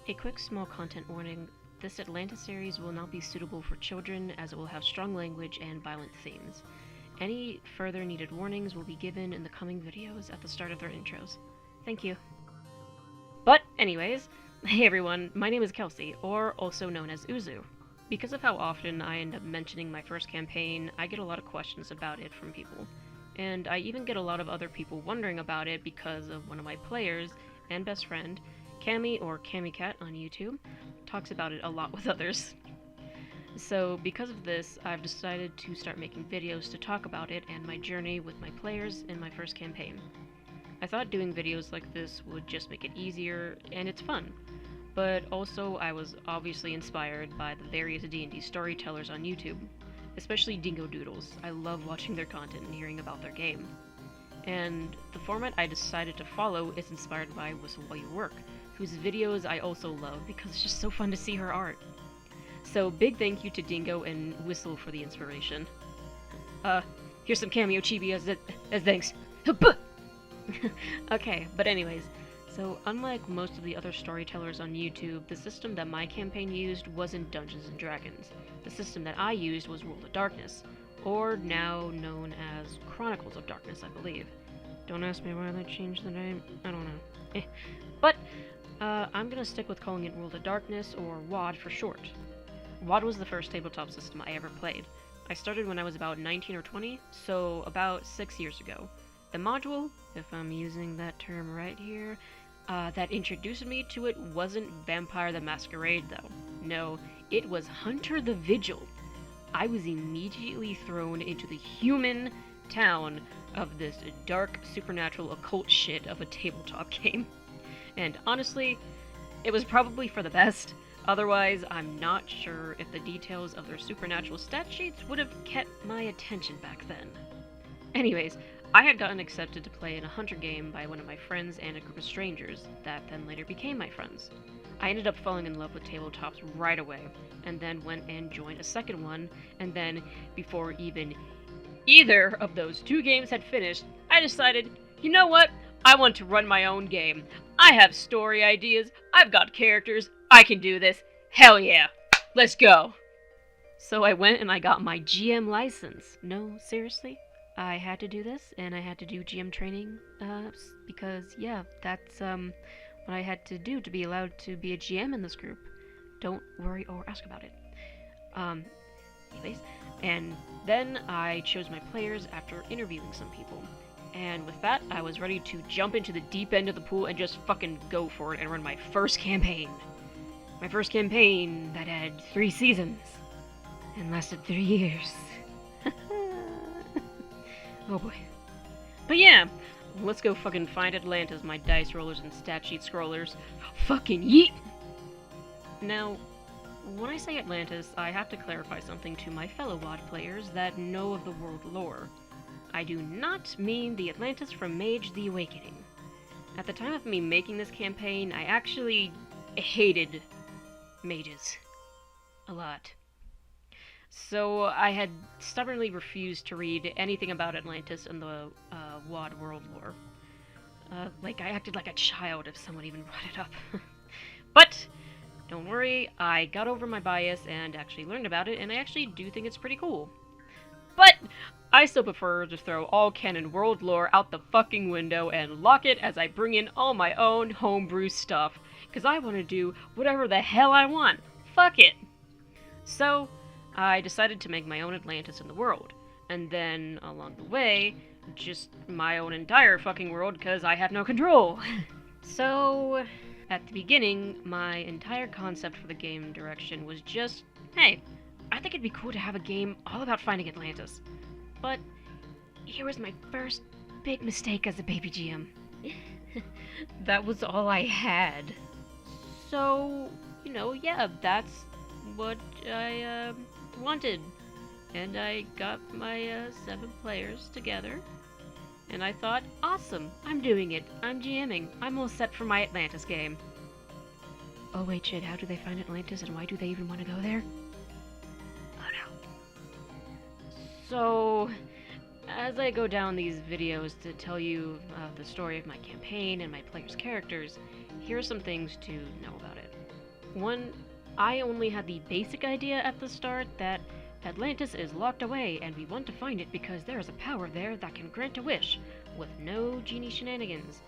A quick small content warning. This Atlantis series will not be suitable for children as it will have strong language and violent themes. Any further needed warnings will be given in the coming videos at the start of their intros. Thank you. But anyways, hey everyone, my name is Kelsey, or also known as Uzu. Because of how often I end up mentioning my first campaign, I get a lot of questions about it from people. And I even get a lot of other people wondering about it because of one of my players and best friend, Cami or CamiCat on YouTube, talks about it a lot with others. So because of this, I've decided to start making videos to talk about it and my journey with my players in my first campaign. I thought doing videos like this would just make it easier, and it's fun. But also I was obviously inspired by the various D&D storytellers on YouTube, especially Dingo Doodles. I love watching their content and hearing about their game. And the format I decided to follow is inspired by Whistle While You Work, whose videos I also love because it's just so fun to see her art. So big thank you to Dingo and Whistle for the inspiration. Here's some cameo chibi as thanks. Okay, but anyways, so unlike most of the other storytellers on YouTube, the system that my campaign used wasn't Dungeons & Dragons. The system that I used was World of Darkness, or now known as Chronicles of Darkness, I believe. Don't ask me why they changed the name, I don't know. But, I'm gonna stick with calling it World of Darkness, or WOD for short. WOD was the first tabletop system I ever played. I started when I was about 19 or 20, so about 6 years ago. The module, if I'm using that term right here, that introduced me to it wasn't Vampire the Masquerade, though. No, it was Hunter the Vigil. I was immediately thrown into the human town of this dark, supernatural, occult shit of a tabletop game. And honestly, it was probably for the best. Otherwise, I'm not sure if the details of their supernatural stat sheets would have kept my attention back then. Anyways, I had gotten accepted to play in a hunter game by one of my friends and a group of strangers that then later became my friends. I ended up falling in love with tabletops right away, and then went and joined a second one, and then, before even either of those two games had finished, I decided, you know what? I want to run my own game. I have story ideas, I've got characters, I can do this. Hell yeah! Let's go! So I went and I got my GM license. No, seriously? I had to do this, and I had to do GM training, because, yeah, that's, what I had to do to be allowed to be a GM in this group. Don't worry or ask about it. Anyways, and then I chose my players after interviewing some people. And with that, I was ready to jump into the deep end of the pool and just fucking go for it and run my first campaign. My first campaign that had 3 seasons and lasted 3 years. Oh boy. But yeah, let's go fucking find Atlantis, my dice rollers and stat sheet scrollers. Fucking yeet! Now, when I say Atlantis, I have to clarify something to my fellow WOD players that know of the world lore. I do not mean the Atlantis from Mage the Awakening. At the time of me making this campaign, I actually hated mages. A lot. So I had stubbornly refused to read anything about Atlantis in the WOD world lore. Like, I acted like a child if someone even brought it up. But, don't worry, I got over my bias and actually learned about it, and I actually do think it's pretty cool. But, I still prefer to throw all canon world lore out the fucking window and lock it as I bring in all my own homebrew stuff, because I want to do whatever the hell I want. Fuck it! So, I decided to make my own Atlantis in the world, and then, along the way, just my own entire fucking world because I have no control. So, at the beginning, my entire concept for the game direction was just, hey, I think it'd be cool to have a game all about finding Atlantis. But here was my first big mistake as a baby GM. That was all I had. So, you know, yeah, that's what I wanted. And I got my 7 players together, and I thought, awesome, I'm doing it, I'm GMing, I'm all set for my Atlantis game. Oh wait, shit, how do they find Atlantis, and why do they even want to go there? Oh no. So, as I go down these videos to tell you the story of my campaign and my players' characters, here are some things to know about it. One, I only had the basic idea at the start that Atlantis is locked away and we want to find it because there is a power there that can grant a wish, with no genie shenanigans.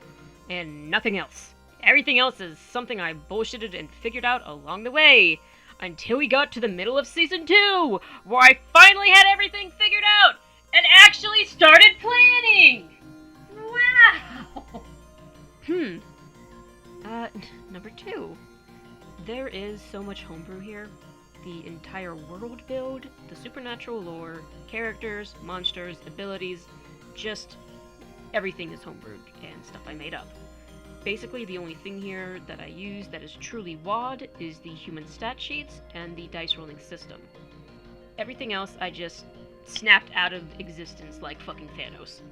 And nothing else. Everything else is something I bullshitted and figured out along the way. Until we got to the middle of Season 2, where I finally had everything figured out and actually started planning! Wow! Number 2. There is so much homebrew here. The entire world build, the supernatural lore, characters, monsters, abilities, just everything is homebrewed and stuff I made up. Basically, the only thing here that I use that is truly WoD is the human stat sheets and the dice rolling system. Everything else I just snapped out of existence like fucking Thanos.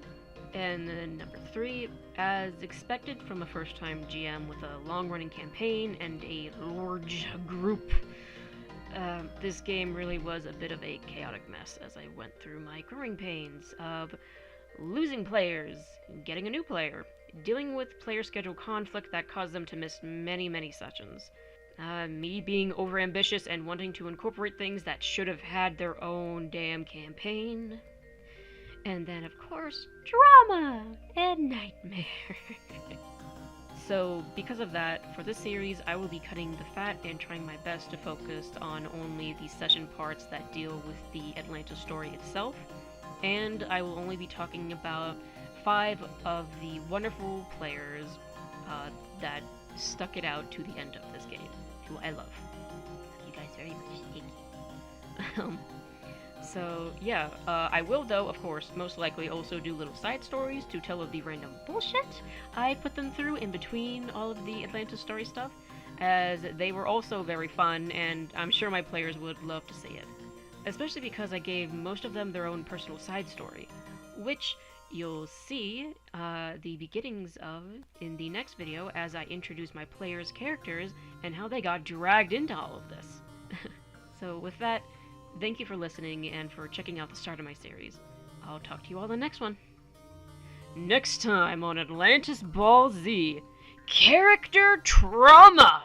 And then number 3, as expected from a first-time GM with a long-running campaign and a large group, this game really was a bit of a chaotic mess as I went through my growing pains of losing players, getting a new player, dealing with player schedule conflict that caused them to miss many sessions, me being overambitious and wanting to incorporate things that should have had their own damn campaign, and then, of course, drama and nightmare. So, because of that, for this series, I will be cutting the fat and trying my best to focus on only the session parts that deal with the Atlantis story itself, and I will only be talking about 5 of the wonderful players that stuck it out to the end of this game, who I love. You guys very much. Thank you. So, yeah, I will, though, of course, most likely also do little side stories to tell of the random bullshit I put them through in between all of the Atlantis story stuff, as they were also very fun, and I'm sure my players would love to see it. Especially because I gave most of them their own personal side story, which you'll see the beginnings of in the next video as I introduce my players' characters and how they got dragged into all of this. So with that, thank you for listening and for checking out the start of my series. I'll talk to you all in the next one. Next time on Atlantis Ball Z, Character Trauma!